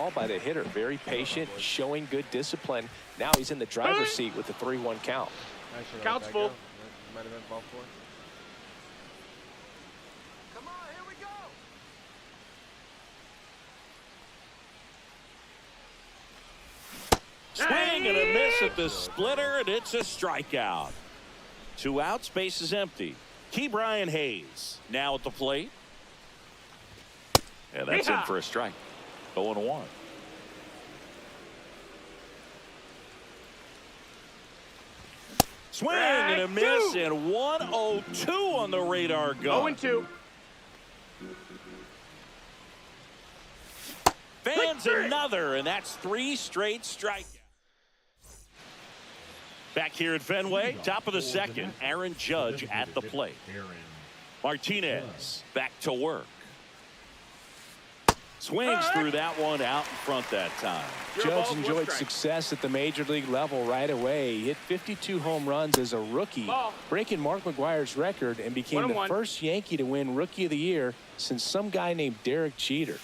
ball by the hitter. Very patient, showing good discipline. Now he's in the driver's seat with the 3-1 count. Count's full. Might have been ball 4. Come on, here we go. Swing and a miss at the splitter, and it's a strikeout. 2 outs, base is empty. Ke'Bryan Hayes now at the plate. And that's in for a strike. 0-1. Swing and a miss, and 1-0-2 on the radar gun. 0-2. Fans another, and that's 3 straight strikeouts. Back here at Fenway, top of the second, Aaron Judge at the plate. Martinez back to work. Swings through that one out in front that time. Judge enjoyed success at the major league level right away. He hit 52 home runs as a rookie, breaking Mark McGwire's record, and became the first Yankee to win Rookie of the Year since some guy named Derek Jeter.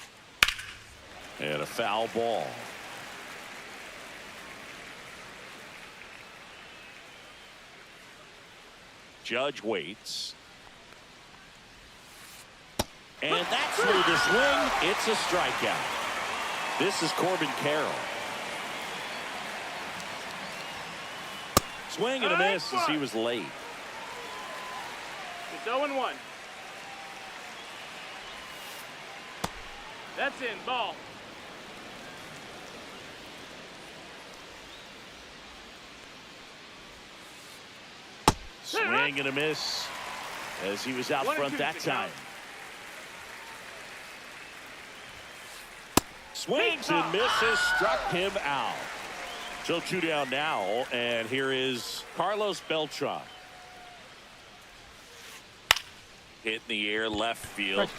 And a foul ball. Judge waits. And that's through the swing. It's a strikeout. This is Corbin Carroll. Swing and a miss as he was late. It's 0-1. That's in. Ball. Swing and a miss as he was out front that time. Swings and misses, struck him out. So 2 down now, and here is Carlos Beltran. Hit in the air, left field.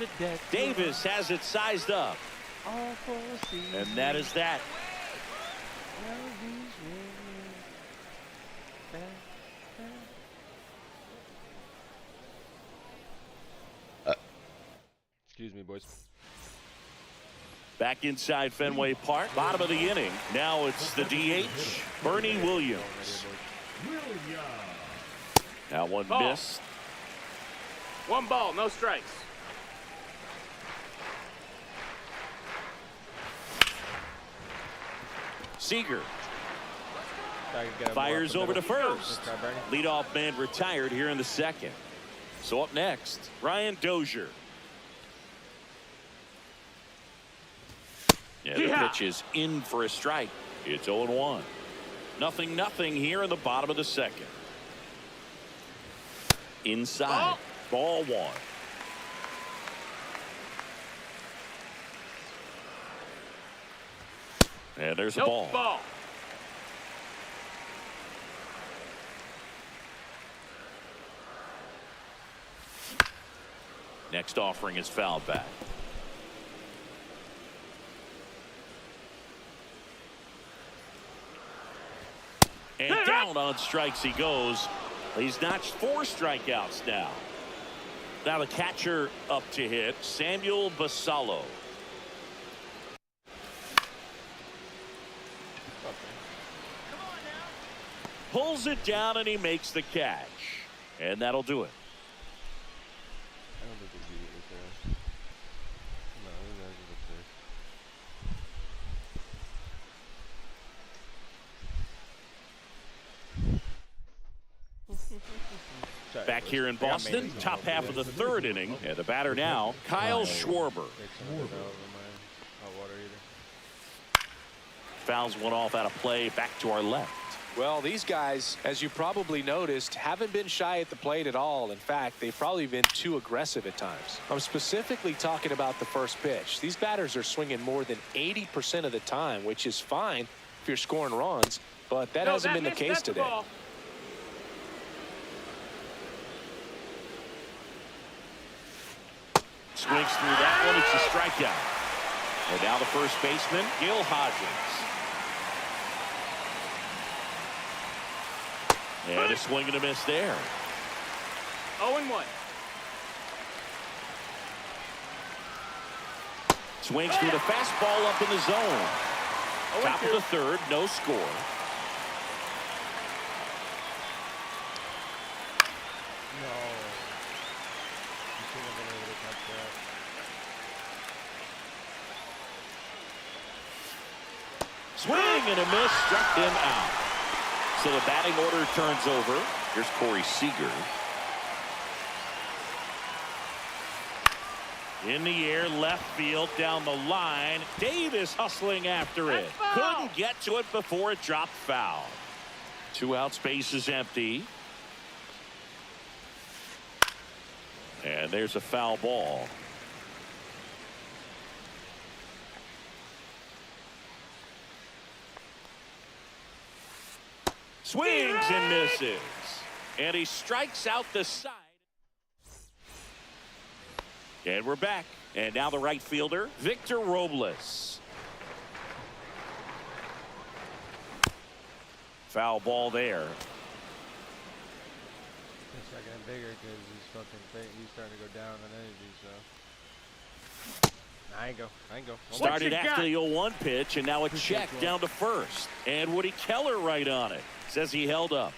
Davis has it sized up. And that is that. Excuse me, boys. Back inside Fenway Park, bottom of the inning. Now it's the DH, Bernie Williams. Now one missed. 1 ball, no strikes. Seager fires over to first. Leadoff man retired here in the second. So up next, Ryan Dozier. Yeah, the pitch is in for a strike. It's 0-1. 0-0 here in the bottom of the second. Inside. Ball 1. And there's a ball. Next offering is fouled back. And down on strikes he goes. He's notched 4 strikeouts now. Now the catcher up to hit, Samuel Basallo. Pulls it down and he makes the catch. And that'll do it. I don't think they beat it right there. No, that was Back here in Boston, top half of the 3rd inning. And the batter now, Kyle Schwarber. Fouls one off out of play, back to our left. Well, these guys, as you probably noticed, haven't been shy at the plate at all. In fact, they've probably been too aggressive at times. I'm specifically talking about the first pitch. These batters are swinging more than 80% of the time, which is fine if you're scoring runs, but that hasn't been the case today. Swings through that one. It's a strikeout. And now the first baseman, Gil Hodges. And a swing and a miss there. 0-1. Swings through the fastball up in the zone. Top of the third, no score. No. You shouldn't have been able to catch that. Swing and a miss, struck him out. So the batting order turns over. Here's Corey Seager. In the air, left field, down the line. Davis hustling after it. Couldn't get to it before it dropped foul. 2 outs, base is empty. And there's a foul ball. Swings and misses. And he strikes out the side. And we're back. And now the right fielder, Victor Robles. Foul ball there. It's not getting bigger because he's starting to go down on energy, so. I ain't go. Started after the 0-1 pitch, and now a check down to first. And Woody Keller right on it. Says he held up.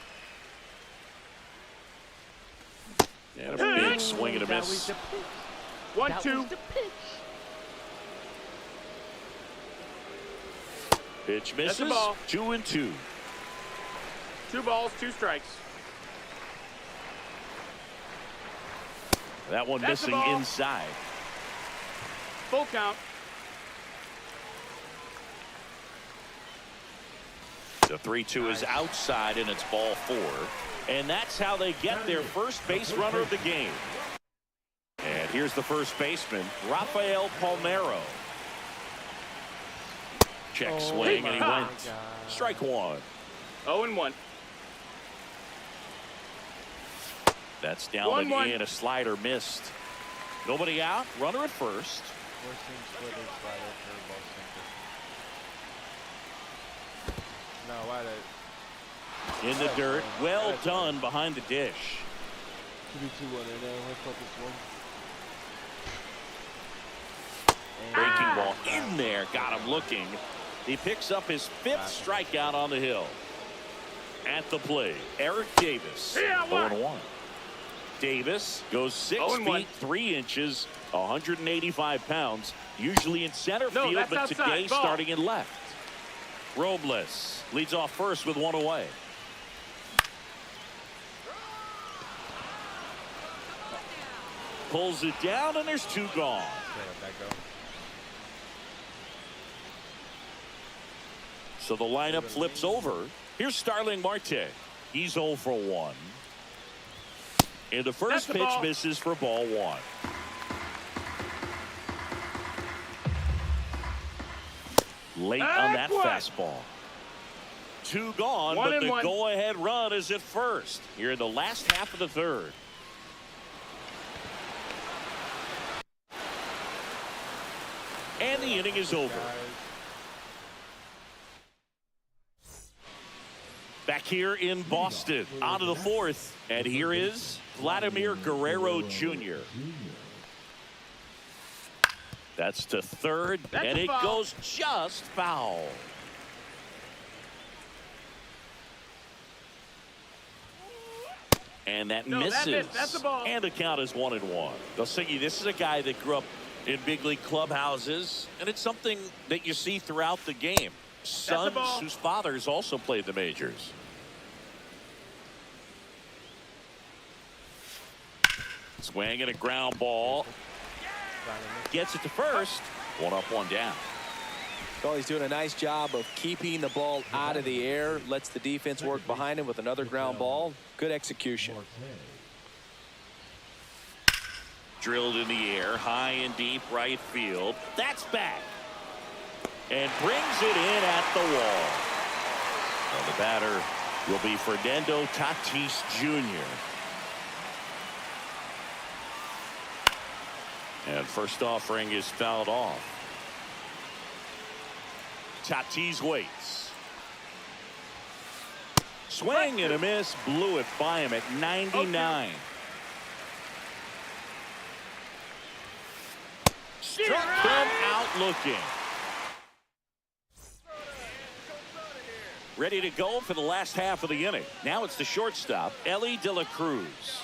And a big swing and a miss. 1-2. Pitch misses. 2-2. 2 balls, 2 strikes. That one That's missing inside. Full count. The 3-2 is outside, and it's ball 4. And that's how they get their first base runner of the game. And here's the first baseman, Rafael Palmeiro. Check swing, and he went. Strike 1. 0-1. That's down and a slider missed. Nobody out. Runner at first. No, why that? In the dirt. Well done behind the dish. Should be 2-1 right now. Let's put this one. Breaking ball in there. Got him looking. He picks up his 5th strikeout on the hill. At the plate, Eric Davis. 0-1. Davis goes 6 feet 3 inches, 185 pounds, usually in center field, but today starting in left. Robles leads off first with 1 away. Pulls it down, and there's 2 gone. So the lineup flips over. Here's Starling Marte. He's 0 for 1. And the first pitch misses for ball 1. Late on that fastball. 2 gone, but the go-ahead run is at first here in the last half of the third. And the inning is over. Back here in Boston, on to the 4th. And here is Vladimir Guerrero Jr. That's to third, and it goes just foul. And that misses. That's a ball. And the count is 1-1. They'll say this is a guy that grew up in big league clubhouses, and it's something that you see throughout the game. Sons whose fathers also played the majors. Swing and a ground ball. Gets it to first. 1 up, 1 down. So he's doing a nice job of keeping the ball out of the air. Lets the defense work behind him with another ground ball. Good execution. Drilled in the air, high and deep right field. That's back. And brings it in at the wall. Well, the batter will be Fernando Tatis Jr. And first offering is fouled off. Tatis waits. Swing and a miss. Blew it by him at 99. Struck him out looking. Ready to go for the last half of the inning. Now it's the shortstop, Ellie De La Cruz.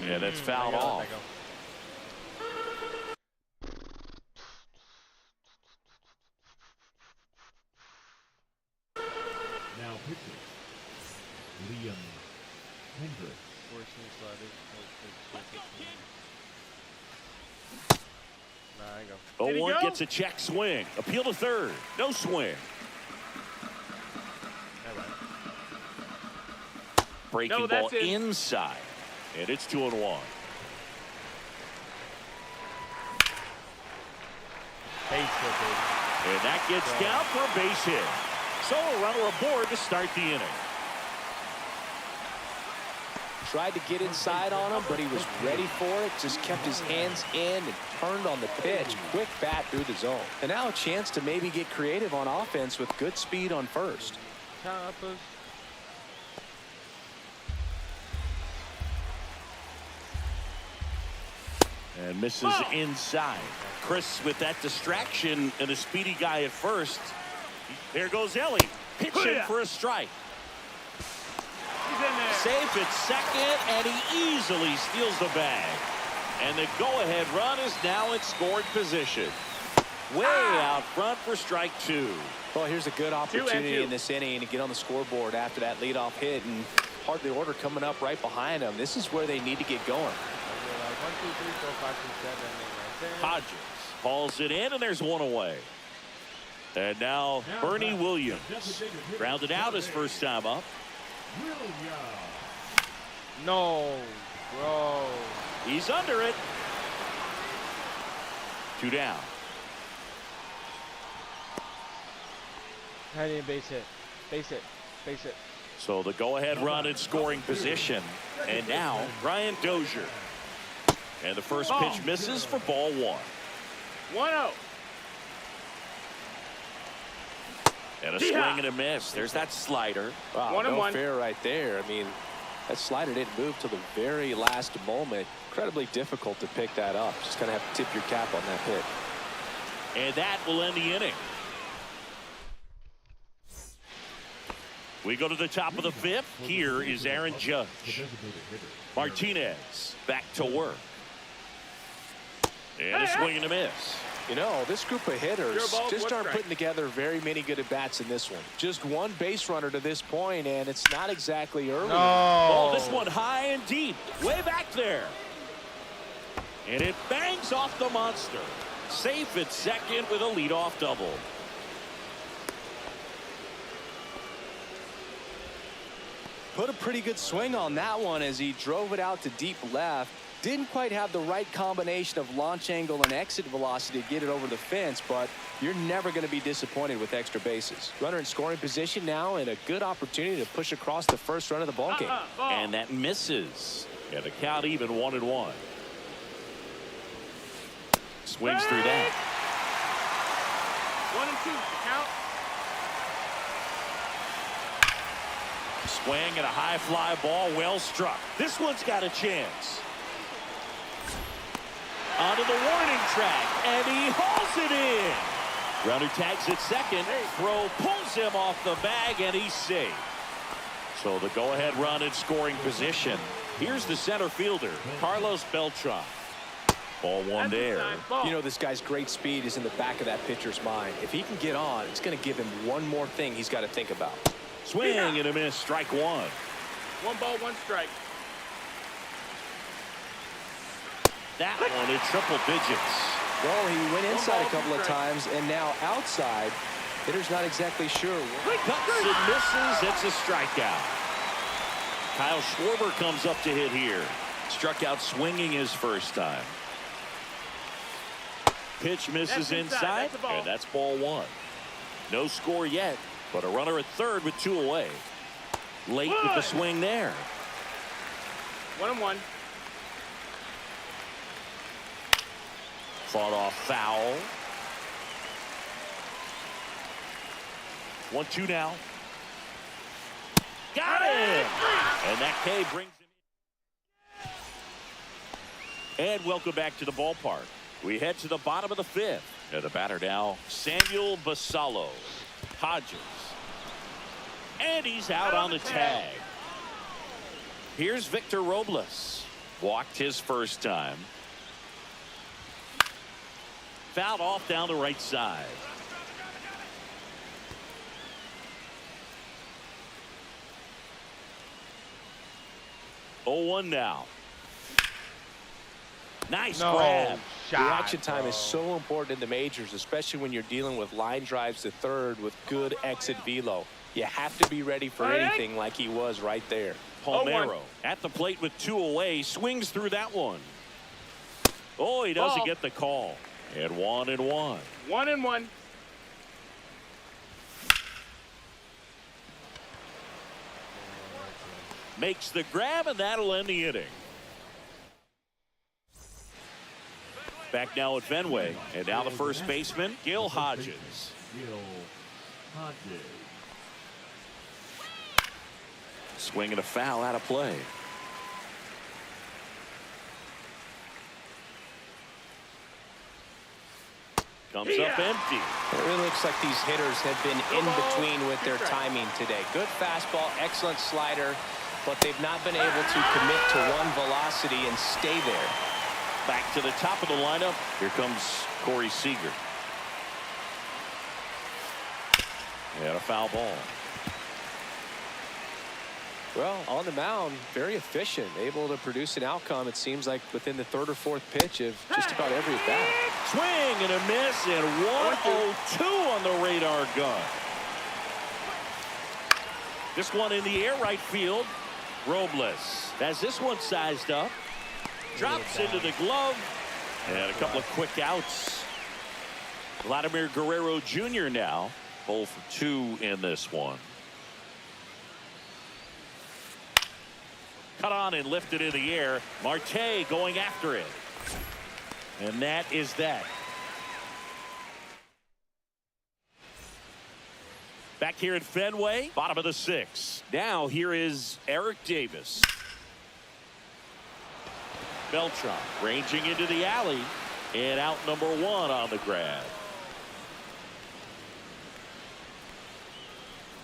Yeah, that's fouled off. Now pitching, Liam Hendricks. Nah, I go. 0-1 gets a check swing. Appeal to third. No swing. Breaking ball inside. And it's 2-1. Base hit, baby. And that gets down for a base hit. So a runner aboard to start the inning. Tried to get inside on him, but he was ready for it. Just kept his hands in and turned on the pitch. Quick bat through the zone. And now a chance to maybe get creative on offense with good speed on first. Tapas. And misses inside. Chris with that distraction and a speedy guy at first. There goes Ellie. Pitching for a strike. Safe at second, and he easily steals the bag. And the go-ahead run is now in scoring position. Way out front for strike two. Well, here's a good opportunity in this inning to get on the scoreboard after that leadoff hit, and hard the order coming up right behind them. This is where they need to get going. 1, 2, 3, 4, 5, 6, 7, 8, 9, 10. Hodges hauls it in, and there's one away. And now Bernie Williams grounded out his first time up. No, bro. He's under it. 2 down. I need a base hit. Base hit. Base hit. So the go-ahead run in scoring position. And now Brian Dozier. And the first pitch misses for ball 1. 1-0. And a swing and a miss. There's that slider. Wow, no fair right there. I mean, that slider didn't move till the very last moment. Incredibly difficult to pick that up. Just kind of have to tip your cap on that hit. And that will end the inning. We go to the top of the 5th. Here is Aaron Judge. Martinez back to work. And a swing and a miss. You know, this group of hitters just aren't putting together very many good at-bats in this one. Just one base runner to this point, and it's not exactly early. No. Oh, this one high and deep. Way back there. And it bangs off the monster. Safe at second with a leadoff double. Put a pretty good swing on that one as he drove it out to deep left. Didn't quite have the right combination of launch angle and exit velocity to get it over the fence, but you're never going to be disappointed with extra bases. Runner in scoring position now, and a good opportunity to push across the first run of the ballgame. And that misses. Yeah, the count even 1-1. Swings through that. 1 and 2. Count. Swing and a high fly ball, well struck. This one's got a chance. Onto the warning track, and he hauls it in. Runner tags at second. Throw pulls him off the bag, and he's safe. So the go-ahead run in scoring position. Here's the center fielder, Carlos Beltran. Ball 1 there. You know, this guy's great speed is in the back of that pitcher's mind. If he can get on, it's going to give him one more thing he's got to think about. Swing and a miss, strike 1. 1 ball, 1 strike. That one in triple digits. Well, he went inside a couple of times, and now outside. Hitter's not exactly sure. Cuts and misses. It's a strikeout. Kyle Schwarber comes up to hit here. Struck out swinging his first time. Pitch misses inside, and that's ball 1. No score yet, but a runner at third with 2 away. Late with the swing there. 1-1. Fought off foul. 1-2 now. Got him! And that K brings him And welcome back to the ballpark. We head to the bottom of the fifth. And the batter now, Samuel Basallo. Hodges. And he's out on the tag. Here's Victor Robles. Walked his first time. Fouled off down the right side. Oh, 1-1 now. Nice grab. Reaction time is so important in the majors, especially when you're dealing with line drives to third with good exit velo. You have to be ready for anything like he was right there. Palmeiro at the plate with 2 away, swings through that one. Oh, he doesn't get the call. And 1-1. 1-1. Makes the grab, and that'll end the inning. Back now at Fenway, and now the first baseman, Gil Hodges. Gil Hodges. Swing and a foul out of play. Comes up empty. It really looks like these hitters have been in between with their timing today. Good fastball, excellent slider, but they've not been able to commit to one velocity and stay there. Back to the top of the lineup. Here comes Corey Seager. And a foul ball. Well, on the mound, very efficient, able to produce an outcome, it seems like, within the 3rd or 4th pitch of just about every at bat. Swing and a miss, and 1-0-2 on the radar gun. This one in the air, right field. Robles has this one sized up. Drops into the glove. And a couple of quick outs. Vladimir Guerrero Jr. now 0 for 2 in this one. Cut on and lifted in the air. Marte going after it. And that is that. Back here at Fenway, bottom of the 6th. Now here is Eric Davis. Beltran ranging into the alley. And out number 1 on the grab.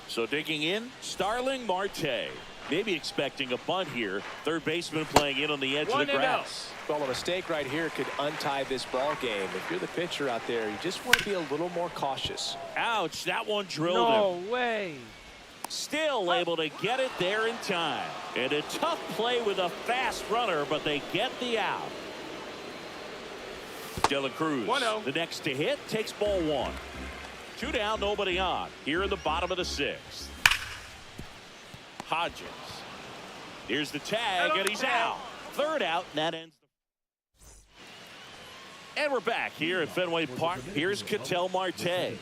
So digging in, Starling Marte. Maybe expecting a bunt here. Third baseman playing in on the edge of the grass. Well, a mistake right here could untie this ball game. If you're the pitcher out there, you just want to be a little more cautious. Ouch, that one drilled him. No way. Still able to get it there in time. And a tough play with a fast runner, but they get the out. De La Cruz, 1-0. the next to hit, takes ball 1. 2 down, nobody on. Here in the bottom of the 6th. Hodges. Here's the tag, and he's out. 3rd out, and that ends. And we're back here at Fenway Park. Here's Ketel Marte.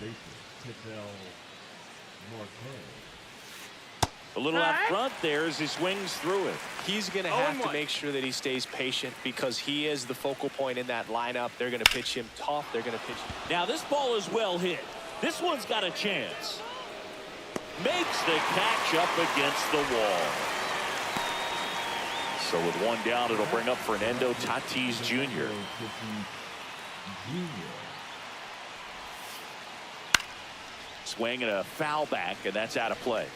A little out front there as he swings through it. He's going to have to make sure that he stays patient because he is the focal point in that lineup. They're going to pitch him tough. They're going to pitch him. Now this ball is well hit. This one's got a chance. Makes the catch up against the wall. So with 1 down, it'll bring up Fernando Tatis Jr. Swing and a foul back, and that's out of play.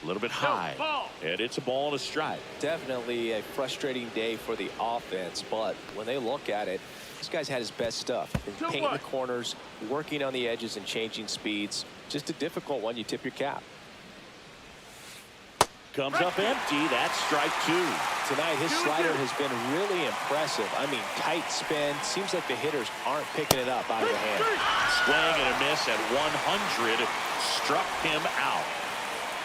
A little bit high, and it's a ball and a strike. Definitely a frustrating day for the offense, but when they look at it, this guy's had his best stuff. Been painting the corners, working on the edges and changing speeds. Just a difficult one. You tip your cap. Comes up empty. That's strike 2. Tonight, his slider has been really impressive. I mean, tight spin. Seems like the hitters aren't picking it up out of the hand. Swing and a miss at 100. Struck him out.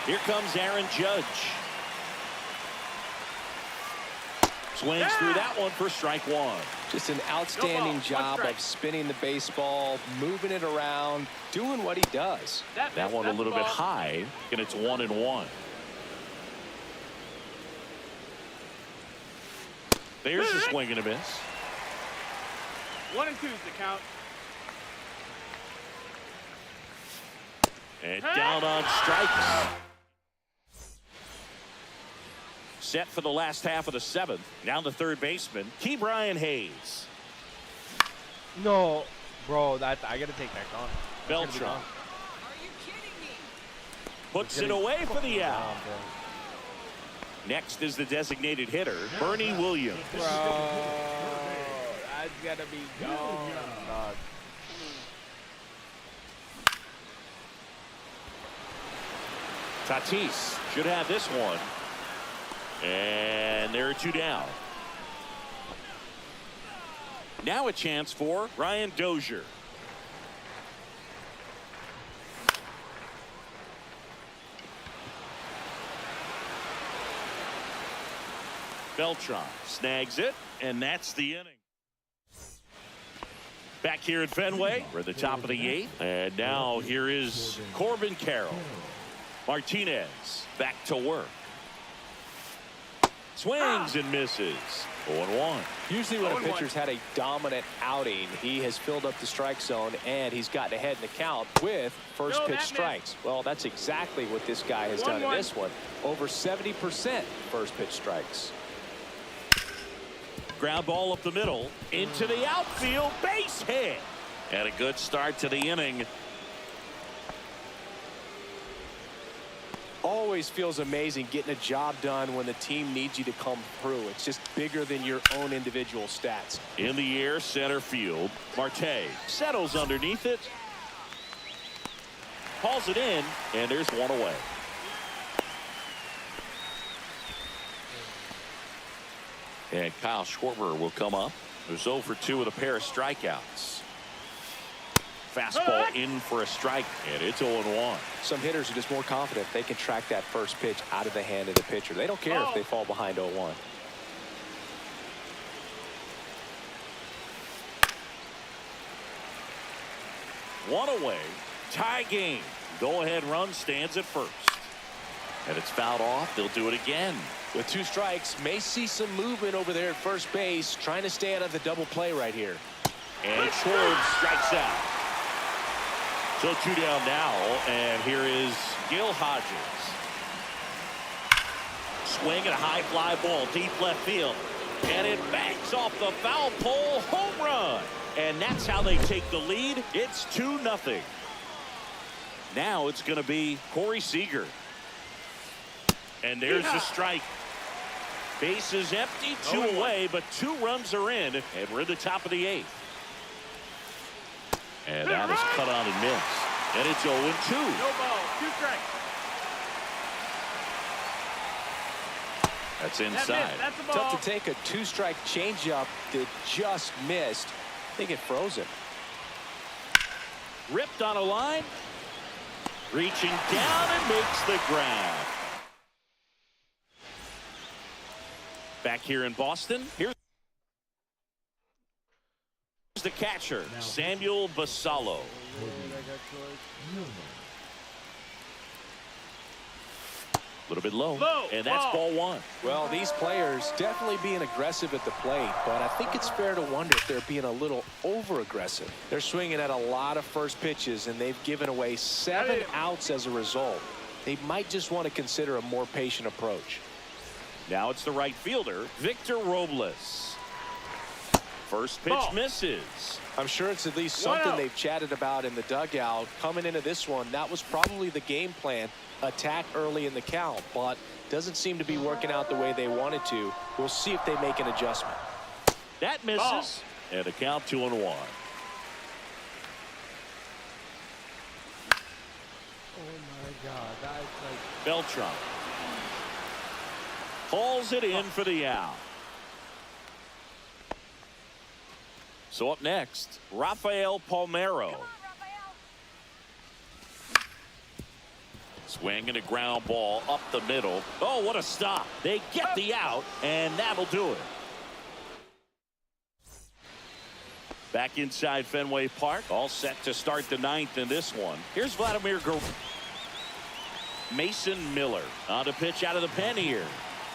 Here comes Aaron Judge. Swings through that one for strike 1. Just an outstanding job of spinning the baseball, moving it around, doing what he does. That one a little bit high, and it's 1-1. There's a swing and a miss. 1-2 is the count. And down on strikes. set for the last half of the 7th. Now the third baseman, Brian Hayes. No, bro, I gotta take that gone. Beltran puts it away for the out. Next is the designated hitter, Bernie Williams. Bro, that's gotta be gone. Dog. Tatis should have this one. And there are 2 down. Now a chance for Ryan Dozier. Beltran snags it, and that's the inning. Back here at Fenway, we're at the top of the 8th, and now here is Corbin Carroll. Martinez back to work. Swings and misses. 0-1. Usually when a pitcher's had a dominant outing, he has filled up the strike zone and he's gotten ahead in the count with first pitch strikes. Well, that's exactly what this guy has done in this one. Over 70% first pitch strikes. Ground ball up the middle into the outfield, base hit, and a good start to the inning. Always feels amazing getting a job done when the team needs you to come through. It's just bigger than your own individual stats. In the air, center field. Marte settles underneath it, hauls it in, and there's one away. And Kyle Schwarber will come up. There's 0 for 2 with a pair of strikeouts. Fastball in for a strike, and it's 0-1. Some hitters are just more confident they can track that first pitch out of the hand of the pitcher. They don't care if they fall behind 0-1. One away, tie game. Go-ahead run stands at first. And it's fouled off. They'll do it again. With 2 strikes, may see some movement over there at first base, trying to stay out of the double play right here. And Schwarber strikes out. So 2 down now, and here is Gil Hodges. Swing and a high fly ball, deep left field. And it banks off the foul pole, home run. And that's how they take the lead. It's 2-0. Now it's going to be Corey Seager. And there's the strike. Base is empty, 2 away, but 2 runs are in, and we're at the top of the 8th. And that is cut on and missed. And it's 0-2. No ball, 2 strikes. That's inside. That's a ball. Tough to take a 2-strike changeup that just missed. I think it froze him. Ripped on a line. Reaching down and makes the grab. Back here in Boston, here's the catcher, Samuel Basallo. A little bit low, and that's ball 1. Well, these players definitely being aggressive at the plate, but I think it's fair to wonder if they're being a little over-aggressive. They're swinging at a lot of first pitches, and they've given away 7 outs as a result. They might just want to consider a more patient approach. Now it's the right fielder, Victor Robles. First pitch misses. I'm sure it's at least something they've chatted about in the dugout. Coming into this one, that was probably the game plan. Attack early in the count, but doesn't seem to be working out the way they wanted to. We'll see if they make an adjustment. That misses. And a count 2-1. Oh my God, that's like Beltran hauls it in for the out. So up next, Rafael Palmeiro. Swinging a ground ball up the middle. Oh, what a stop. They get the out, and that'll do it. Back inside Fenway Park, all set to start the 9th in this one. Here's Vladimir Guerrero. Mason Miller on to pitch out of the pen here.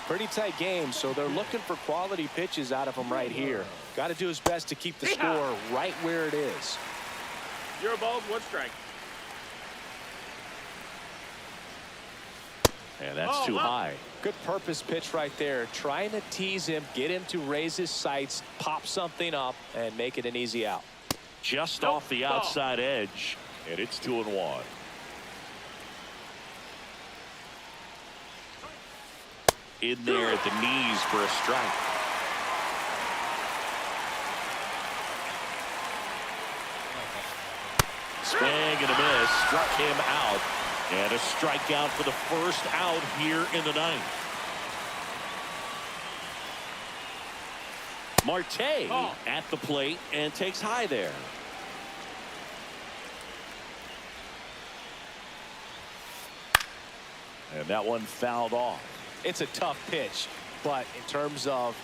Pretty tight game, so they're looking for quality pitches out of him right here. Got to do his best to keep the score right where it is. 0 balls, 1 strike. And that's too high. Good purpose pitch right there. Trying to tease him, get him to raise his sights, pop something up, and make it an easy out. Just off the outside edge, and it's 2-1. In there at the knees for a strike. Swing and a miss, struck him out, and a strikeout for the first out here in the ninth. Marte at the plate and takes high there. And that one fouled off. It's a tough pitch, but in terms of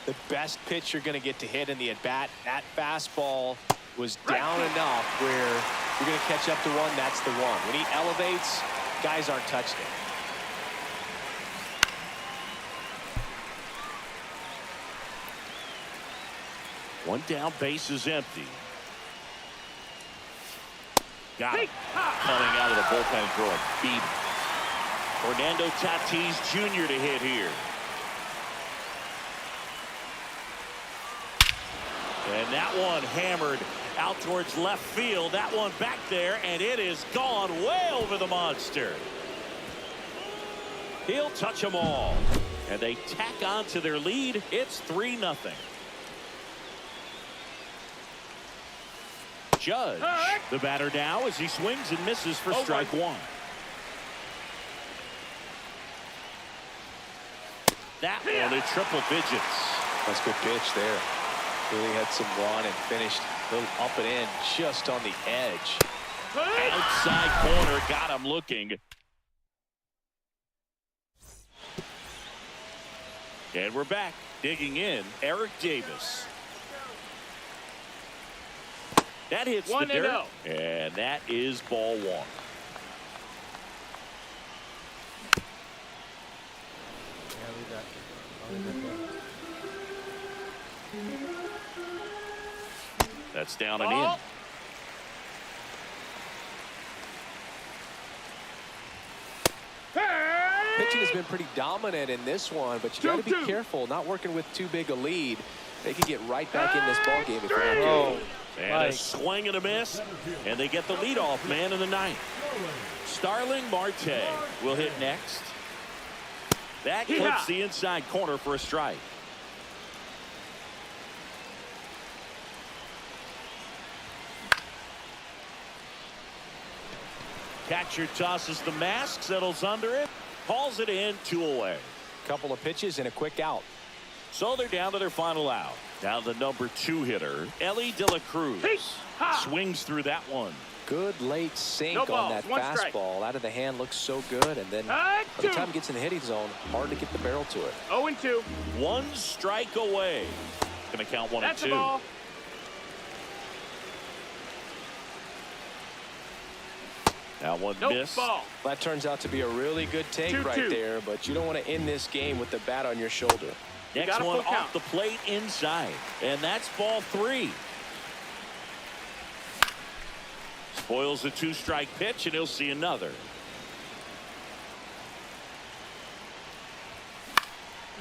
the best pitch you're going to get to hit in the at-bat, that fastball was down enough where you're going to catch up to one. That's the one. When he elevates, guys aren't touching it. One down, base is empty. Got it. Coming out of the bullpen, throwing beat. Fernando Tatis Jr. to hit here. And that one hammered out towards left field. That one back there, and it is gone way over the monster. He'll touch them all. And they tack on to their lead. It's 3-0. Judge, the batter now as he swings and misses for strike one. That one in triple digits. That's a good pitch there. Really had some run and finished a little up and in just on the edge. Outside corner, got him looking. And we're back. Digging in, Eric Davis. That hits the dirt, and that is ball one. That's down and in. Pitching has been pretty dominant in this one, but you got to be careful. Not working with too big a lead. They could get right back in this ball game if they're not careful. And a swing and a miss, and they get the leadoff man in the ninth. Starling Marte will hit next. That clips the inside corner for a strike. Catcher tosses the mask, settles under it, hauls it in, 2 away. Couple of pitches and a quick out. So they're down to their final out. Now the number 2 hitter, Ellie De La Cruz, swings through that one. Good late sink on that fastball. Out of the hand looks so good, and then by the time it gets in the hitting zone, hard to get the barrel to it. 0-2. 1 strike away. Going to count 1 and 2. That's a ball. That one missed. Ball. That turns out to be a really good take 2-2. right there, but you don't want to end this game with the bat on your shoulder. Next one off the plate inside, and that's ball 3. Spoils the 2-strike pitch, and he'll see another.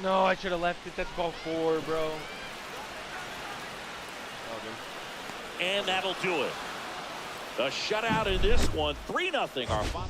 No, I should have left it. That's ball 4, bro. And that'll do it. A shutout in this one, 3-0 our final.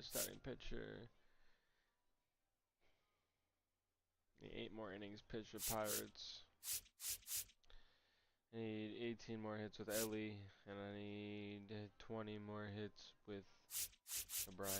starting pitcher. 8 more innings pitched with Pirates. I need 18 more hits with Ellie, and I need 20 more hits with O'Brien.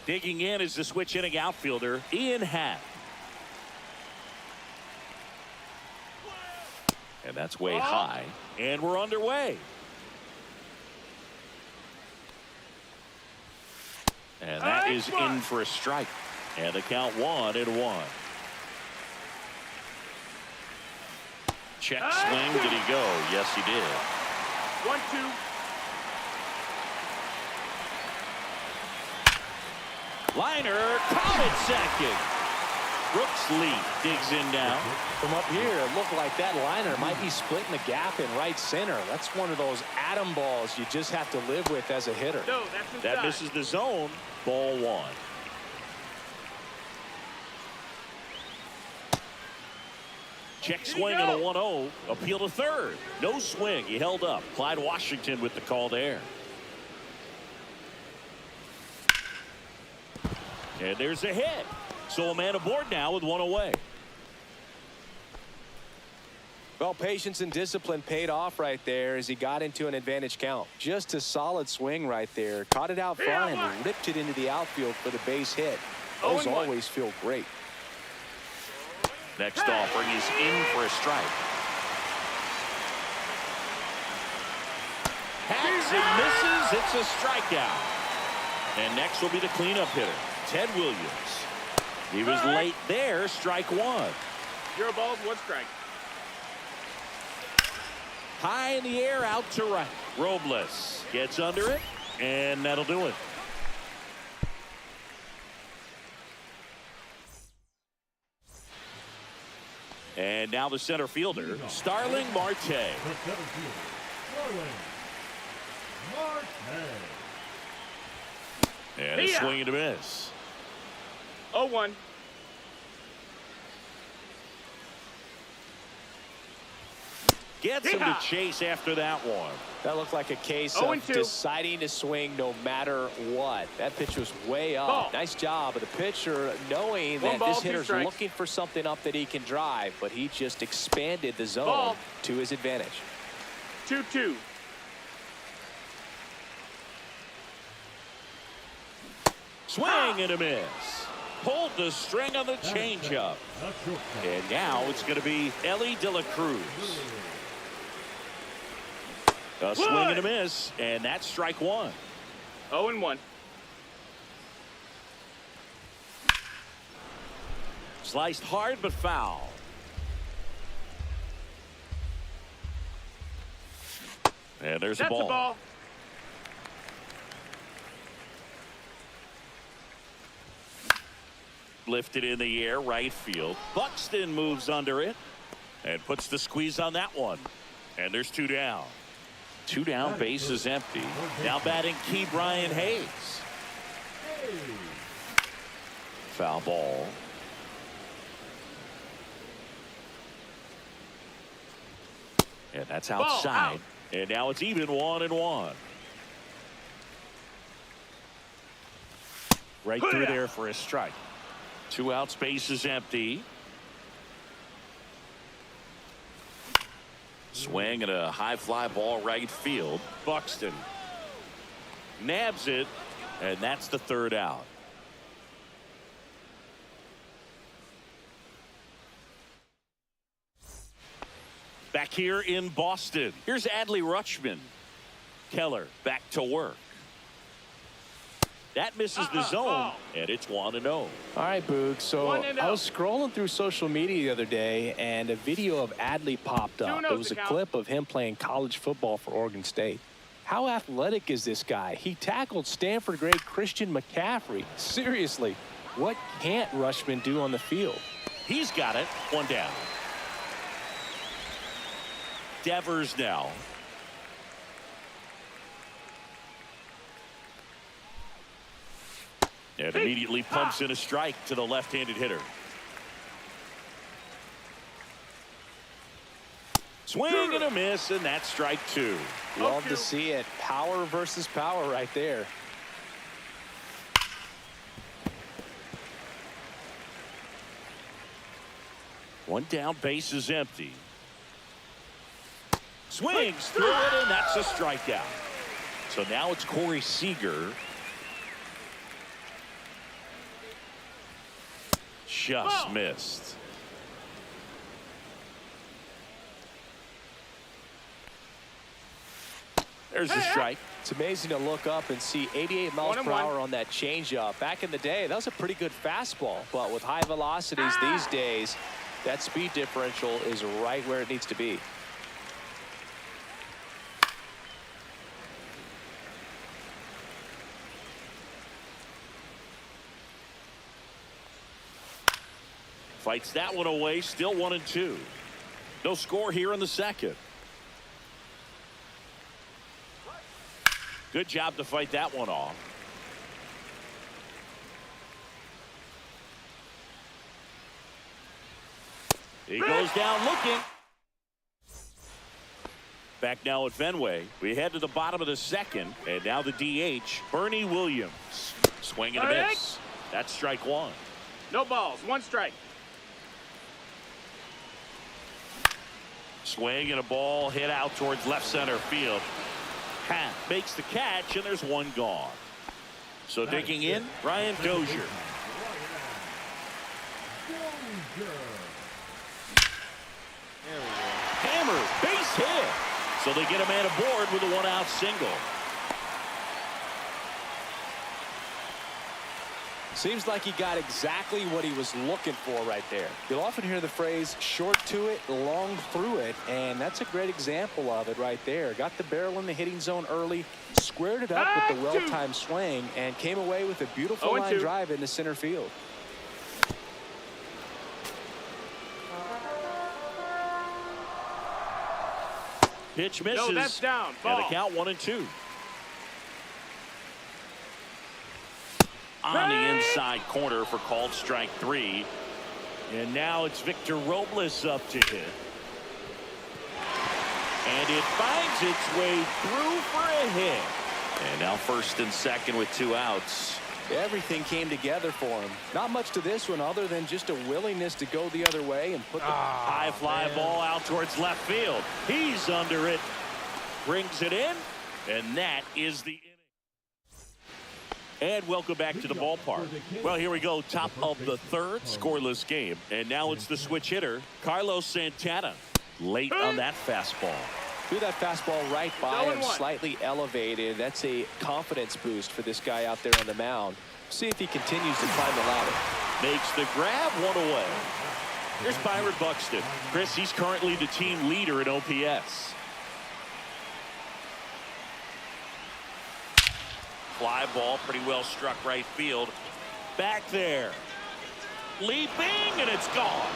Digging in is the switch inning outfielder, Ian Happ. And that's way high. And we're underway. And that is in for a strike. And the count 1-1. Check swing. Did he go? Yes, he did. 1-2. Liner, caught at second. Brooks Lee digs in now. From up here, it looked like that liner might be splitting the gap in right center. That's one of those atom balls you just have to live with as a hitter. No, that's inside. That misses the zone. Ball 1. Check swing and a 1-0. Appeal to third. No swing. He held up. Clyde Washington with the call there. And there's a hit. So a man aboard now with 1 away. Well, patience and discipline paid off right there as he got into an advantage count. Just a solid swing right there. Caught it out front and ripped it into the outfield for the base hit. Those always feel great. Next offering is in for a strike. Hacks and misses. It's a strikeout. And next will be the cleanup hitter, Ted Williams. He was late there. Strike 1. 0 balls, 1 strike. High in the air, out to right. Robles gets under it, and that'll do it. And now the center fielder, Starling Marte. The center fielder, Starling Marte. And a swing and a miss. 0-1. Gets him to chase after that one. That looked like a case of deciding to swing no matter what. That pitch was way up. Ball. Nice job of the pitcher knowing that this hitter's looking for something up that he can drive, but he just expanded the zone to his advantage. 2-2. Swing and a miss. Pulled the string on the changeup. And now it's going to be Ellie De La Cruz. A swing and a miss, and that's strike 1. 0-1. Sliced hard but foul. And there's a ball. Lifted in the air, right field. Buxton moves under it and puts the squeeze on that one. And there's 2 down. 2 down, base is empty. Now batting Key Brian Hayes. Foul ball. And that's outside. And now it's even 1-1. Right through there for a strike. 2 outs, base is empty. Swing and a high fly ball right field. Buxton nabs it, and that's the third out. Back here in Boston, here's Adley Rutschman. Keller back to work. That misses the zone, and it's 1-0. All right, Boog. So 1-0. I was scrolling through social media the other day, and a video of Adley popped up. 2-0 It was to a count. clip of him playing college football for Oregon State. How athletic is this guy? He tackled Stanford great Christian McCaffrey. Seriously, what can't Rutschman do on the field? He's got it. One down. Devers now. And immediately pumps in a strike to the left-handed hitter. Swing and a miss, and that's strike two. Love to see it. Power versus power right there. One down, base is empty. Swings through it, and that's a strikeout. So now it's Corey Seager. Just missed. There's the strike. It's amazing to look up and see 88 miles per hour on that changeup. Back in the day, that was a pretty good fastball. But with high velocities these days, that speed differential is right where it needs to be. Fights that one away, still 1-2. No score here in the second. Good job to fight that one off. He goes down looking. Back now at Fenway. We head to the bottom of the second, and now the DH, Bernie Williams. Swing and a miss. That's strike one. No balls. One strike. Swing and a ball hit out towards left center field. Hat makes the catch, and there's one gone. So digging in, Brian Dozier. There we go. Hammer, base hit. So they get a man aboard with a one-out single. Seems like he got exactly what he was looking for right there. You'll often hear the phrase short to it, long through it, and that's a great example of it right there. Got the barrel in the hitting zone early, squared it up with the well-timed swing, and came away with a beautiful line drive into center field. Pitch misses. No, that's down. Ball. And the count 1-2. On the inside corner for called strike three. And now it's Victor Robles up to hit. And it finds its way through for a hit. And now first and second with two outs. Everything came together for him. Not much to this one other than just a willingness to go the other way and put the high fly ball out towards left field. He's under it. Brings it in. And that is the inning. And welcome back to the ballpark. Well, here we go. Top of the third. Scoreless game. And now it's the switch hitter, Carlos Santana. Late on that fastball. Threw that fastball right by him, slightly elevated. That's a confidence boost for this guy out there on the mound. See if he continues to climb the ladder. Makes the grab, one away. Here's Byron Buxton. Chris, he's currently the team leader in OPS. Fly ball, pretty well struck right field. Back there. Leaping, and it's gone.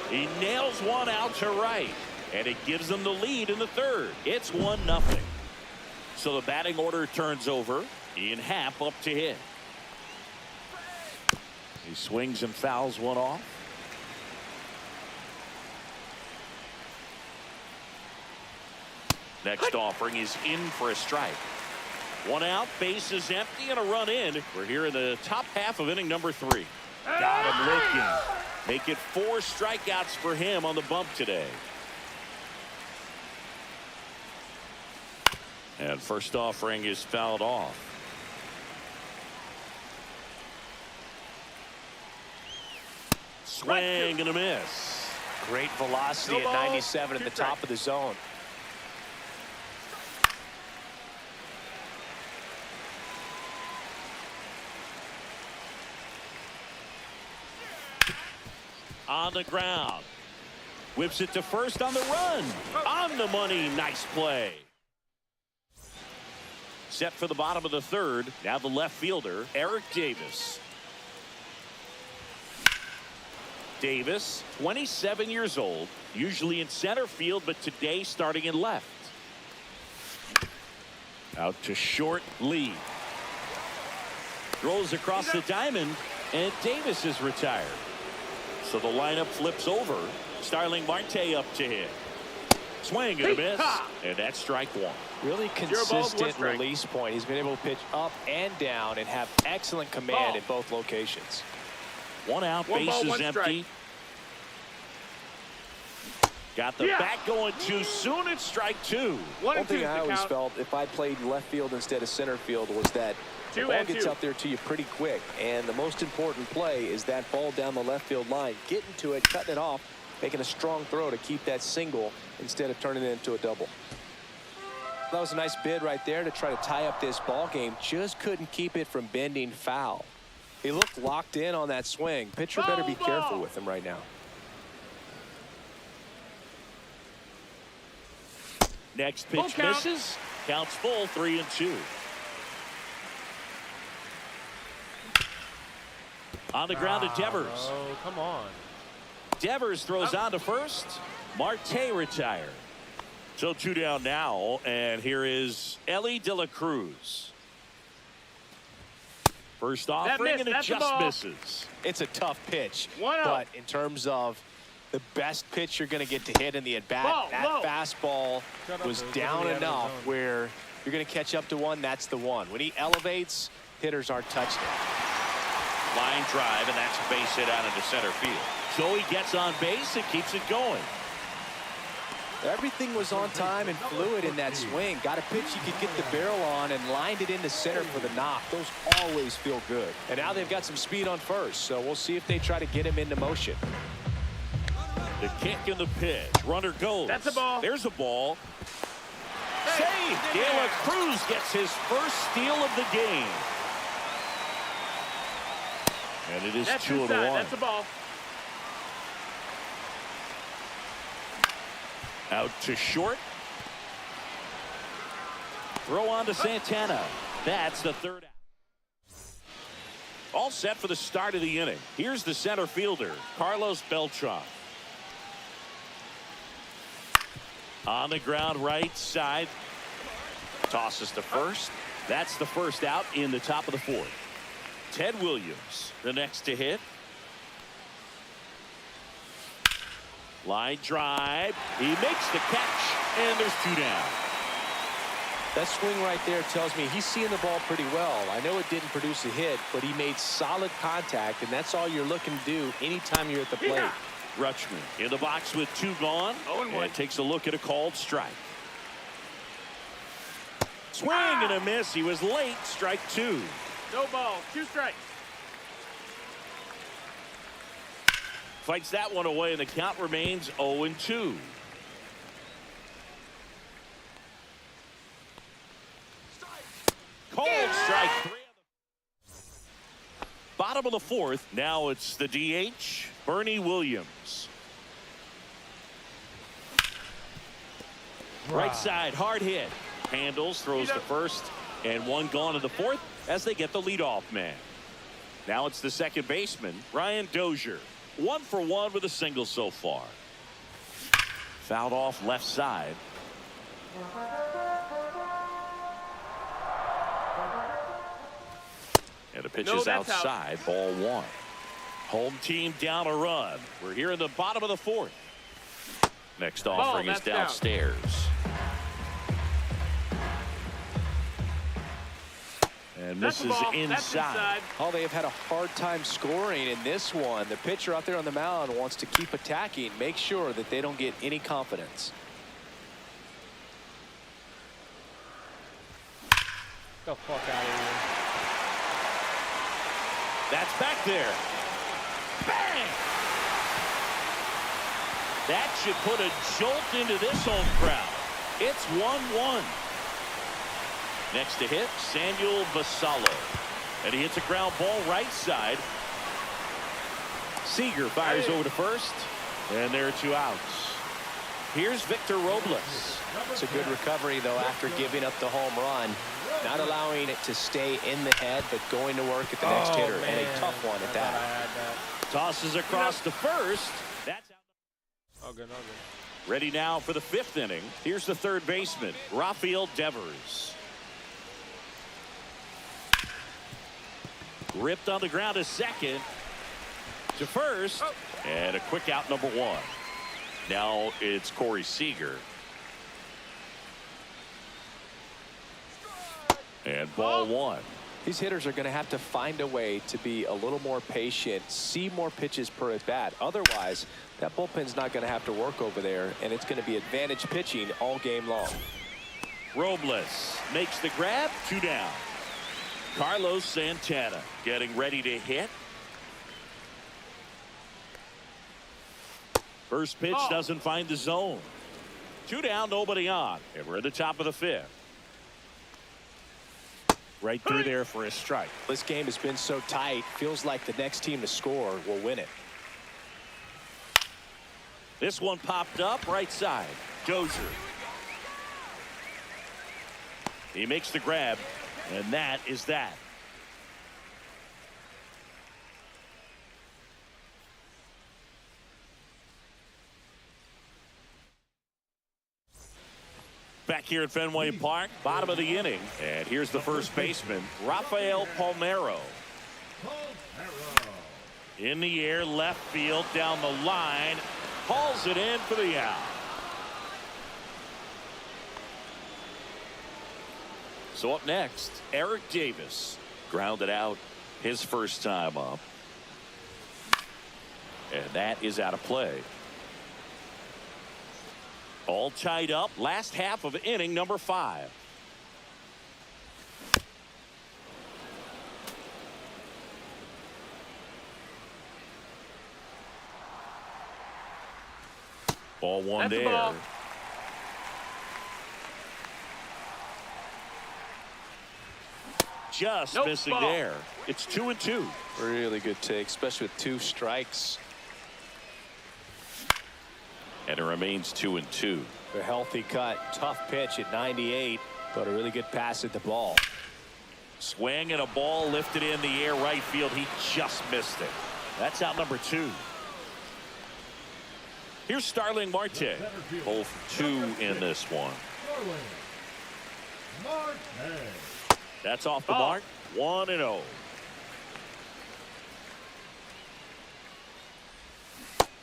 He nails one out to right. And it gives them the lead in the third. It's 1-0. So the batting order turns over. Ian Happ up to hit. He swings and fouls one off. Next offering is in for a strike. One out, base is empty, and a run in. We're here in the top half of inning number 3. Got him looking. Make it 4 strikeouts for him on the bump today. And first offering is fouled off. Swing and a miss. Great velocity No at ball, 97 at the 2 top of the zone. On the ground. Whips it to first on the run. On the money. Nice play. Set for the bottom of the third. Now the left fielder, Eric Davis. Davis, 27 years old, usually in center field, but today starting in left. Out to short, Lee. Throws across the diamond, and Davis is retired. So the lineup flips over. Starling Marte up to hit. Swing and a miss, and that's strike one. Really balls, 1 consistent strike. release point. He's been able to pitch up and down and have excellent command Ball. in both locations. One out, 1 ball, bases 1 empty. strike. Got the Yeah. bat going too soon. It's strike two. 1 One and 2 thing is I the always count. felt if I played left field instead of center field was that the 2 ball and gets 2. out there to you pretty quick, and the most important play is that ball down the left field line, getting to it, cutting it off, making a strong throw to keep that single instead of turning it into a double. That was a nice bid right there to try to tie up this ball game. Just couldn't keep it from bending foul. He looked locked in on that swing. Pitcher better be careful with him right now. Next Full pitch count. misses. Counts full, 3-2. On the ground to Devers. Oh, come on. Devers throws on to first. Marte retired. So 2 down now, and here is Ellie De La Cruz. First offering, missed. and it That's the just ball. misses. It's a tough pitch. 1 out. But in terms of the best pitch you're going to get to hit in the at-bat, Ball, that low. fastball Shut up, was dude. down Somebody out of the enough zone. where you're going to catch up to one. That's the one. When he elevates, hitters aren't touching it. Line drive, and that's a base hit out into center field. Joey gets on base and keeps it going. Everything was on time and fluid in that swing. Got a pitch you could get the barrel on and lined it into center for the knock. Those always feel good. And now they've got some speed on first, so we'll see if they try to get him into motion. The kick and the pitch. Runner goes. That's a ball. There's a ball. Hey, Save. get in De La there. Cruz gets his first steal of the game. And it is That's 2-1. inside. That's a ball. Out to short. Throw on to Santana. That's the third out. All set for the start of the inning. Here's the center fielder, Carlos Beltran. On the ground right side. Tosses to first. That's the first out in the top of the fourth. Ted Williams, the next to hit. Line drive. He makes the catch, and there's 2 down. That swing right there tells me he's seeing the ball pretty well. I know it didn't produce a hit, but he made solid contact, and that's all you're looking to do anytime you're at the plate. Rutschman in the box with 2 gone, 0-1. and takes a look at a called strike. Swing and a miss. He was late. Strike 2. No ball. 2 strikes. Fights that one away, and the count remains 0-2. Called strike 3. Bottom of the fourth. Now it's the DH, Bernie Williams. Right side, hard hit. Handles, throws to first, and 1 gone in the fourth as they get the leadoff man. Now it's the second baseman, Ryan Dozier. 1 for 1 with a single so far. Fouled off left side. And the pitch No, is that's out. outside. Ball 1. Home team down a run. We're here in the bottom of the fourth. Next offering is that's down. downstairs. And That's this the is ball. That's inside. inside. Oh, they have had a hard time scoring in this one. The pitcher out there on the mound wants to keep attacking, make sure that they don't get any confidence. the fuck out of here. That's back there. Bang! That should put a jolt into this home crowd. It's 1-1. Next to hit, Samuel Vassallo. And he hits a ground ball right side. Seager fires over to first. And there are 2 outs. Here's Victor Robles. It's a good recovery, though, after giving up the home run. Not allowing it to stay in the head, but going to work at the next hitter. Man. And a tough one at that. Tosses across to first. That's out. All good, all good. Ready now for the 5th inning. Here's the third baseman, Rafael Devers. Ripped on the ground to second. To first. And a quick out, number 1. Now it's Corey Seager. And ball 1. These hitters are going to have to find a way to be a little more patient, see more pitches per at bat. Otherwise, that bullpen's not going to have to work over there, and it's going to be advantage pitching all game long. Robles makes the grab, 2 down. Carlos Santana getting ready to hit. First pitch doesn't find the zone. 2 down, nobody on, and we're at the top of the 5th. Right through there for a strike. This game has been so tight, feels like the next team to score will win it. This one popped up right side. Dozier. He makes the grab, and that is that. Back here at Fenway Park, bottom of the inning. And here's the first baseman, Rafael Palmeiro. In the air, left field, down the line. Hauls it in for the out. So up next, Eric Davis. Grounded out his first time up. And that is out of play. All tied up, last half of inning number 5. Ball 1 That's there. the ball. Just Nope, missing ball. there. It's 2-2. Really good take, especially with 2 strikes. And it remains 2-2. A healthy cut, tough pitch at 98, but a really good pass at the ball. Swing and a ball lifted in the air right field. He just missed it. That's out number 2. Here's Starling Marte. 0 for 2 in this one. That's off the mark. 1-0.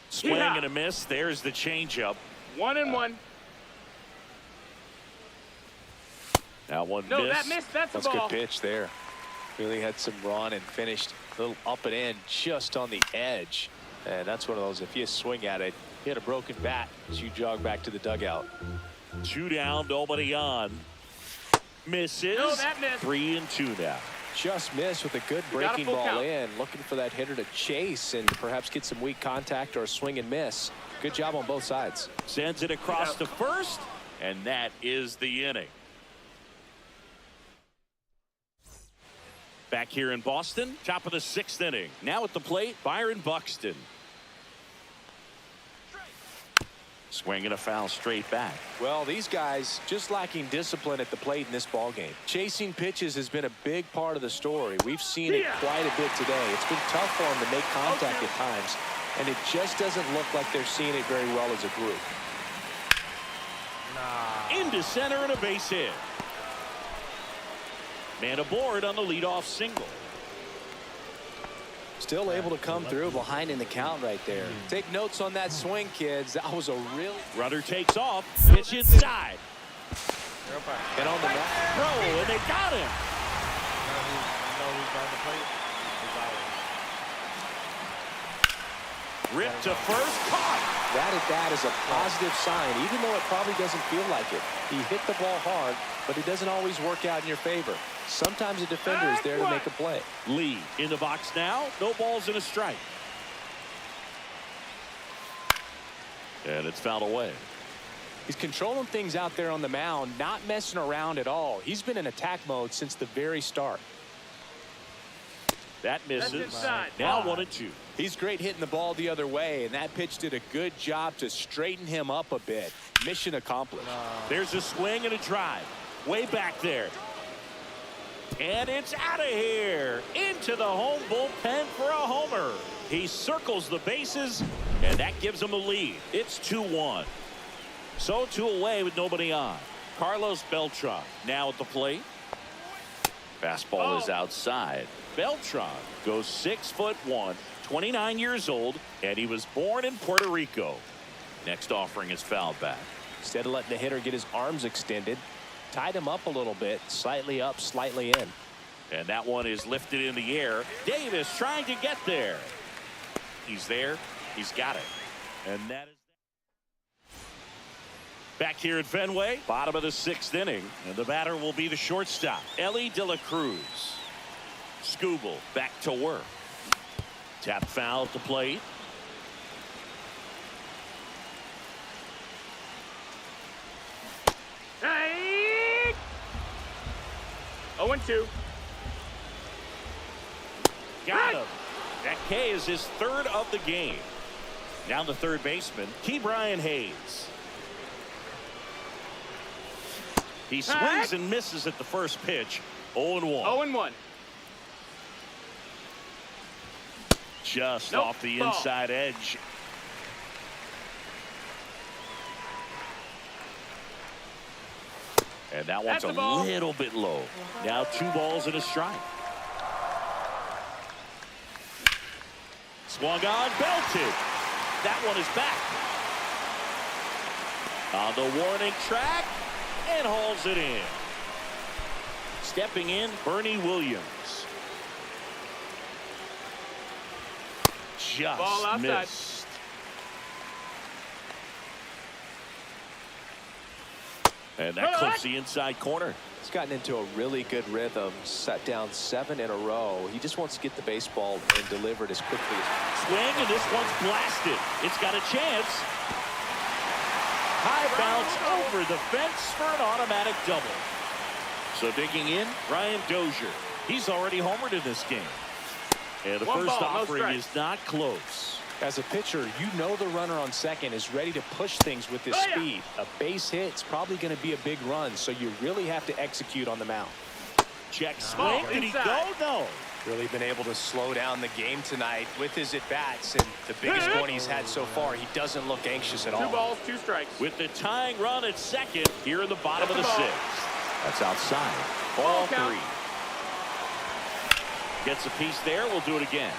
Swing Yeah. and a miss. There's the changeup. 1-1. Now one No, miss. that missed. That's a That's a ball. good pitch there. Really had some run and finished a little up and in just on the edge. And that's one of those, if you swing at it, you hit a broken bat as you jog back to the dugout. 2 down, nobody on. Misses. No, that missed. 3-2 now. Just missed with a good You got a breaking full ball count. in, looking for that hitter to chase and perhaps get some weak contact or a swing and miss. Good job on both sides. Sends it across to first, and that is the inning. Back here in Boston, top of the 6th inning. Now at the plate, Byron Buxton. Swinging a foul straight back. Well, these guys just lacking discipline at the plate in this ball game. Chasing pitches has been a big part of the story. We've seen it quite a bit today. It's been tough for them to make contact at times, and it just doesn't look like they're seeing it very well as a group. Into center and a base hit. Man aboard on the leadoff single. Still able to come through behind in the count right there. Take notes on that swing, kids. That was a real... Runner takes off. Pitch inside. And on the mat. Throw, and they got him. Ripped to first, caught. That at bat is a positive sign, even though it probably doesn't feel like it. He hit the ball hard, but it doesn't always work out in your favor. Sometimes a defender is there to make a play. Lee in the box now. No balls and a strike. And it's fouled away. He's controlling things out there on the mound, not messing around at all. He's been in attack mode since the very start. That misses. inside. Now 1-2. He's great hitting the ball the other way, and that pitch did a good job to straighten him up a bit. Mission accomplished. There's a swing and a drive. Way back there. And it's out of here. Into the home bullpen for a homer. He circles the bases, and that gives him a lead. It's 2-1. So 2 away with nobody on. Carlos Beltran now at the plate. Fastball is outside. Beltran goes 6'1", 29 years old, and he was born in Puerto Rico. Next offering is fouled back. Instead of letting the hitter get his arms extended, tied him up a little bit, slightly up, slightly in. And that one is lifted in the air. Davis trying to get there. He's there. He's got it. And that is back here at Fenway, bottom of the 6th inning, and the batter will be the shortstop, Ellie De La Cruz. Skubal back to work. Tap foul at the plate. Hey! 0-2. Got him. That K is his 3rd of the game. Now the third baseman, Ke'Bryan Hayes. He swings and misses at the first pitch. 0-1. 0-1. Just off the inside edge. And that one's a little bit low. Now 2 balls and a strike. Swung on, belted. That one is back. On the warning track, and hauls it in. Stepping in, Bernie Williams. Just missed. And that clips the inside corner. He's gotten into a really good rhythm, set down 7 in a row. He just wants to get the baseball and deliver it as quickly as Swing, and this one's blasted. It's got a chance. High bounce over the fence for an automatic double. So digging in, Ryan Dozier. He's already homered in this game. And the first offering is not close. As a pitcher, you know the runner on second is ready to push things with his speed. A base hit's probably going to be a big run, so you really have to execute on the mound. Check swing. Did he go? No. Really been able to slow down the game tonight with his at-bats, and the biggest one he's had so far, he doesn't look anxious at all. 2 balls, 2 strikes. With the tying run at second here in the bottom of the 6th. That's outside. Ball 3. Gets a piece there. We'll do it again.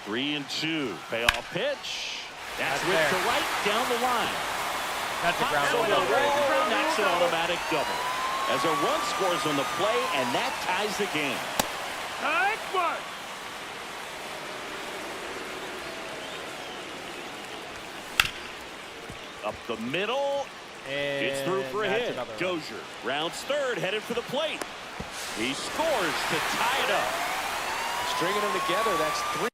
Three and 2. Payoff pitch. That's with to right down the line. That's a ground Pops ball. on the roll. That's an automatic double. As a run scores on the play, and that ties the game. Nice one. Up the middle. And It's through for a that's hit. another run. Dozier rounds third, headed for the plate. He scores to tie it up. Stringing them together, that's 3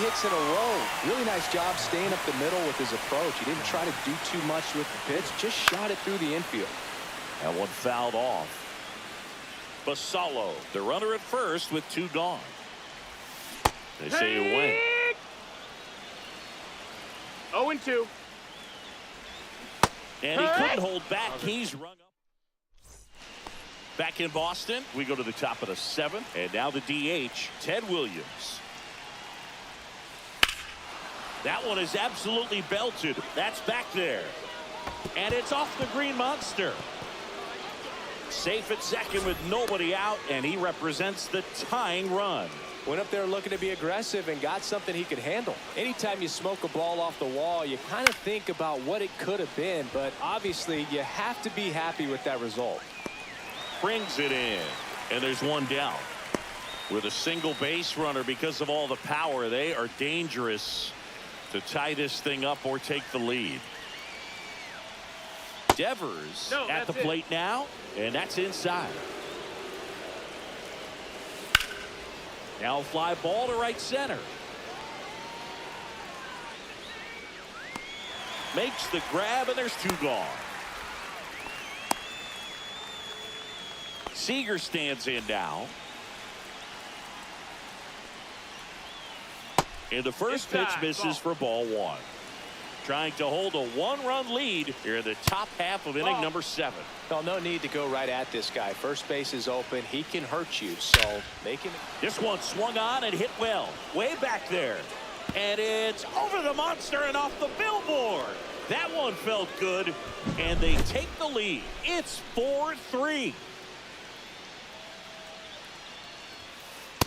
hits in a row. Really nice job staying up the middle with his approach. He didn't try to do too much with the pitch, just shot it through the infield. That one fouled off. Basallo, the runner at first with 2 gone. They say away. 0-2. And he couldn't hold back. He's rung up. Back in Boston, we go to the top of the 7th. And now the DH, Ted Williams. That one is absolutely belted. That's back there. And it's off the Green Monster. Safe at second with nobody out, and he represents the tying run. Went up there looking to be aggressive and got something he could handle. Anytime you smoke a ball off the wall, you kind of think about what it could have been, but obviously you have to be happy with that result. Brings it in, and there's one down. With a single base runner, because of all the power, they are dangerous to tie this thing up or take the lead. Devers at the plate now, and that's inside. Now a fly ball to right center. Makes the grab, and there's 2 gone. Seager stands in now. And the first pitch misses for ball 1. Trying to hold a 1-run lead here in the top half of inning number 7. Well, no need to go right at this guy. First base is open. He can hurt you, so make him. This one swung on and hit well. Way back there. And it's over the monster and off the billboard. That one felt good, and they take the lead. It's 4-3.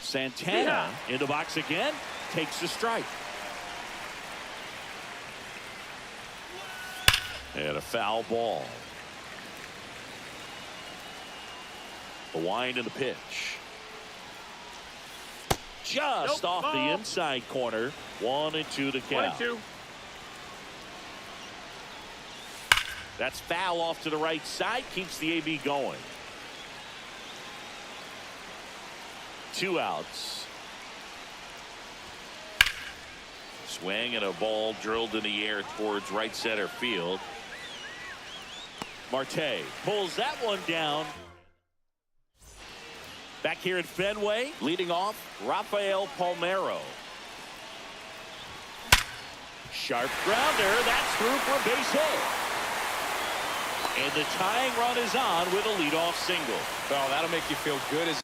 Santana in the box again, takes the strike. And a foul ball. The wind and the pitch. Just off the inside corner. 1-2 to count. 1-2. That's foul off to the right side. Keeps the AB going. 2 outs. Swing and a ball drilled in the air towards right center field. Marte pulls that one down. Back here at Fenway, leading off, Rafael Palmeiro. Sharp grounder, that's through for a base hit. And the tying run is on with a leadoff single. Well, that'll make you feel good as.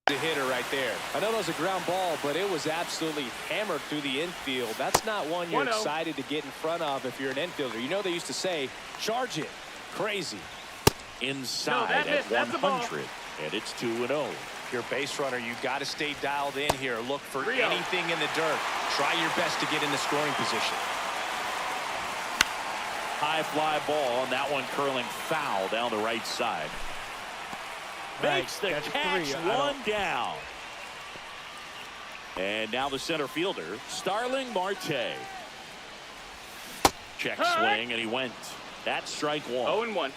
The hitter right there. I know that was a ground ball, but it was absolutely hammered through the infield. That's not one you're excited to get in front of if you're an infielder. You know they used to say, charge it. Crazy. Inside at 100, and it's 2-0. Your base runner, you got to stay dialed in here. Look for anything in the dirt. Try your best to get in the scoring position. High fly ball, and that one curling foul down the right side. Makes the catch, 1 down. And now the center fielder, Starling Marte. Check swing, and he went. That's strike 1. 0-1.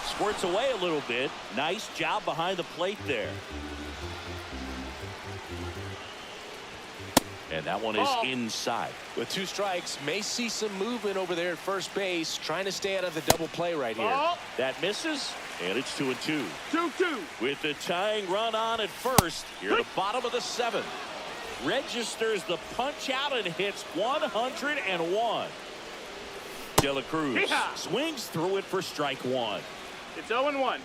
Squirts away a little bit. Nice job behind the plate there. And that one is inside. With 2 strikes, may see some movement over there at first base, trying to stay out of the double play right here. That misses, and it's 2-2. 2-2. With the tying run on at first, here at the bottom of the 7th. Registers the punch out and hits 101. De La Cruz swings through it for strike 1. It's 0-1.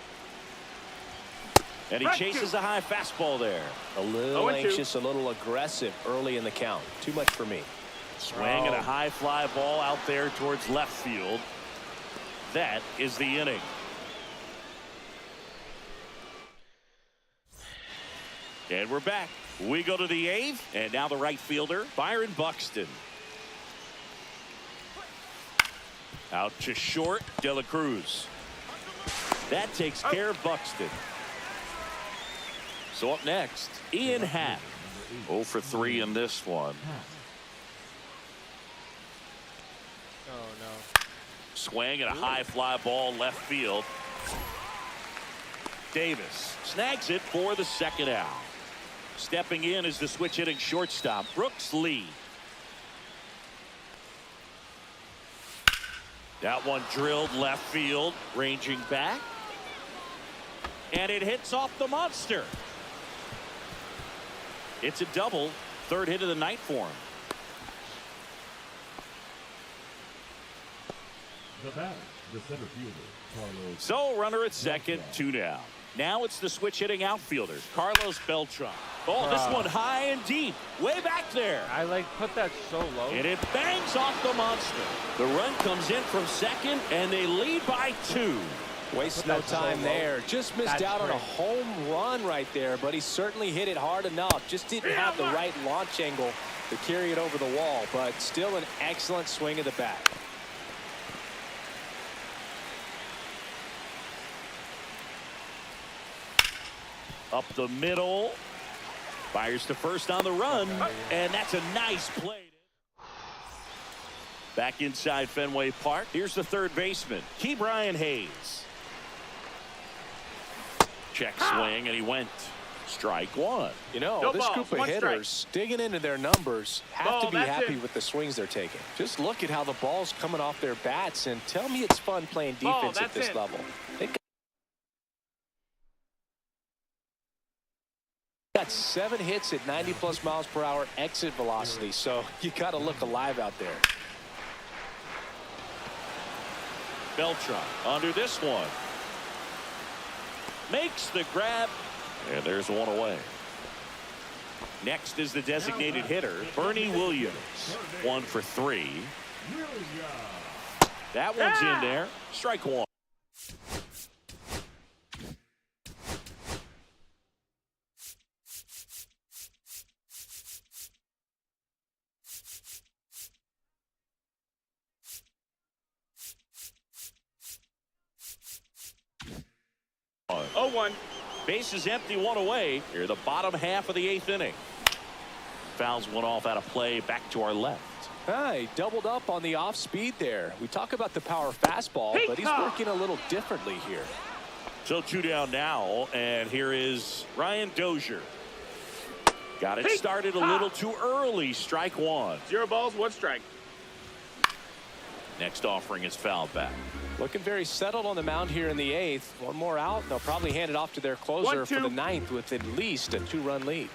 And he chases a high fastball there. A little anxious, a little aggressive early in the count. Too much for me. Swing and a high fly ball out there towards left field. That is the inning. And we're back. We go to the 8th, and now the right fielder, Byron Buxton. Out to short, De La Cruz. That takes care of Buxton. So up next, Ian Happ. 0 for 3 in this one. Oh, no. Swing and a high fly ball left field. Davis snags it for the 2nd out. Stepping in is the switch hitting shortstop, Brooks Lee. That one drilled left field, ranging back. And it hits off the monster. It's a double, 3rd hit of the night for him. The batter, the center fielder, Carlos. So runner at 2nd, 2 down. Now it's the switch hitting outfielder, Carlos Beltran. Oh, this one high and deep, way back there. I like put that so low. And it bangs off the monster. The run comes in from second, and they lead by 2. Waste no time there. Just missed out on a home run right there, but he certainly hit it hard enough. Just didn't have the right launch angle to carry it over the wall, but still an excellent swing of the bat. Up the middle. Fires to first on the run, and that's a nice play. Back inside Fenway Park. Here's the third baseman, Ke'Bryan Hayes. Check swing, and he went. Strike 1. You know, No this balls, group of one hitters digging into their numbers have to be that's happy it. with the swings they're taking. Just look at how the ball's coming off their bats, and tell me it's fun playing defense at that's this it. level. They've got 7 hits at 90+ miles per hour exit velocity, so you got to look alive out there. Beltran under this one. Makes the grab, and there's one away. Next is the designated hitter, Bernie Williams. 1 for 3. That one's in there. Strike 1. Oh, 1. Base is empty, 1 away. Here, the bottom half of the 8th inning. Fouls one off out of play, back to our left. He doubled up on the off speed there. We talk about the power fastball, but he's working a little differently here. So 2 down now, and here is Ryan Dozier. Got it started a little too early. Strike 1. 0 balls, 1 strike. Next offering is fouled back. Looking very settled on the mound here in the 8th. One more out. They'll probably hand it off to their closer for the 9th with at least a 2-run lead.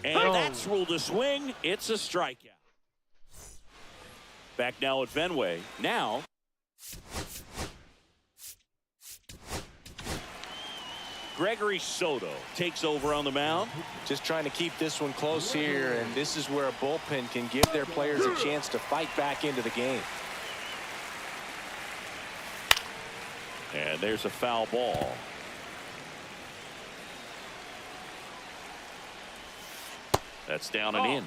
And that's ruled a swing. It's a strikeout. Back now at Fenway. Now. Gregory Soto takes over on the mound. Just trying to keep this one close here, and this is where a bullpen can give their players a chance to fight back into the game. And there's a foul ball. That's down and in.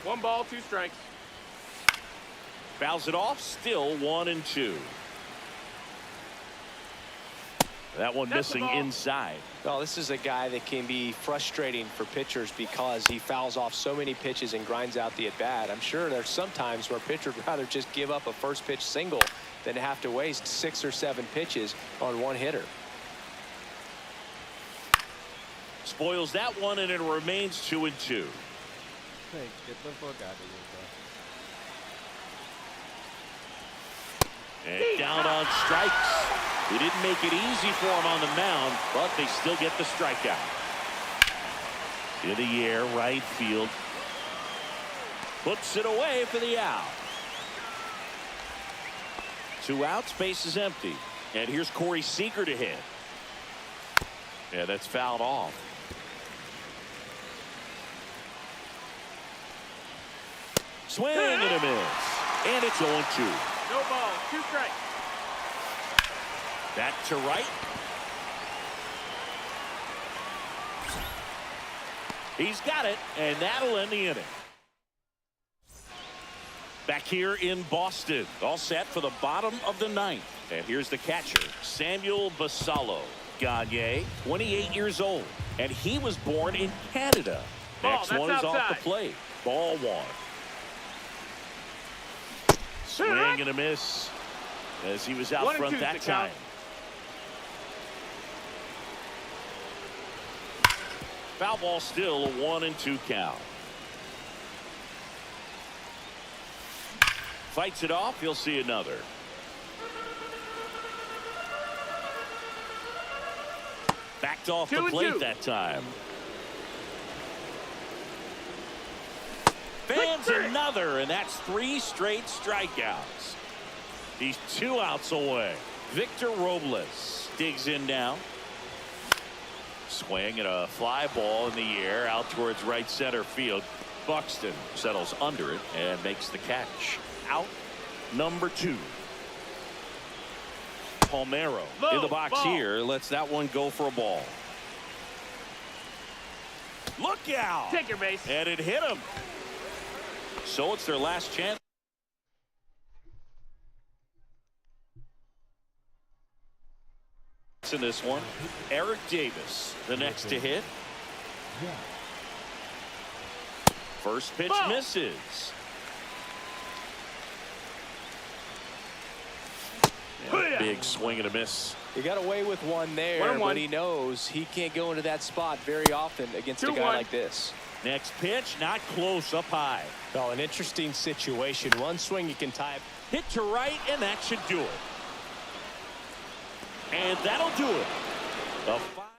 1 ball, 2 strikes. Fouls it off. Still 1-2. That one missing inside. Well, this is a guy that can be frustrating for pitchers because he fouls off so many pitches and grinds out the at-bat. I'm sure there's some times where pitchers would rather just give up a first pitch single than to have to waste 6 or 7 pitches on one hitter. Spoils that one, and it remains 2-2. Hey, get the fuck out of here, bro. And down on strikes. They didn't make it easy for him on the mound, but they still get the strikeout. In the air, right field. Puts it away for the out. 2 outs, base is empty. And here's Corey Seager to hit. Yeah, that's fouled off. Swing and a miss. And it's 0-2. No ball, 2 strikes. Back to right. He's got it, and that'll end the inning. Back here in Boston, all set for the bottom of the 9th. And here's the catcher, Samuel Basallo. Gagne, 28 years old, and he was born in Canada. Next one is off the plate. Ball 1. Swing and a miss as he was out front that time. Foul ball, still a 1-2 count. Fights it off. You'll see another. Backed off the plate that time. Fans another, and that's 3 straight strikeouts. He's 2 outs away. Victor Robles digs in now. Swing and a fly ball in the air out towards right center field. Buxton settles under it and makes the catch. Out number 2. Palmeiro in the box ball. here lets that one go for a ball. Look out! Take your base. And it hit him. So it's their last chance in this one. Eric Davis, the next to hit. First pitch Ball. misses. And a big swing and a miss. He got away with one there, 1-1. but he knows he can't go into that spot very often against a guy 2-1. like this. Next pitch, not close, up high. Oh, an interesting situation. One swing you can tie. Hit to right, and that should do it. And that'll do it. A 5.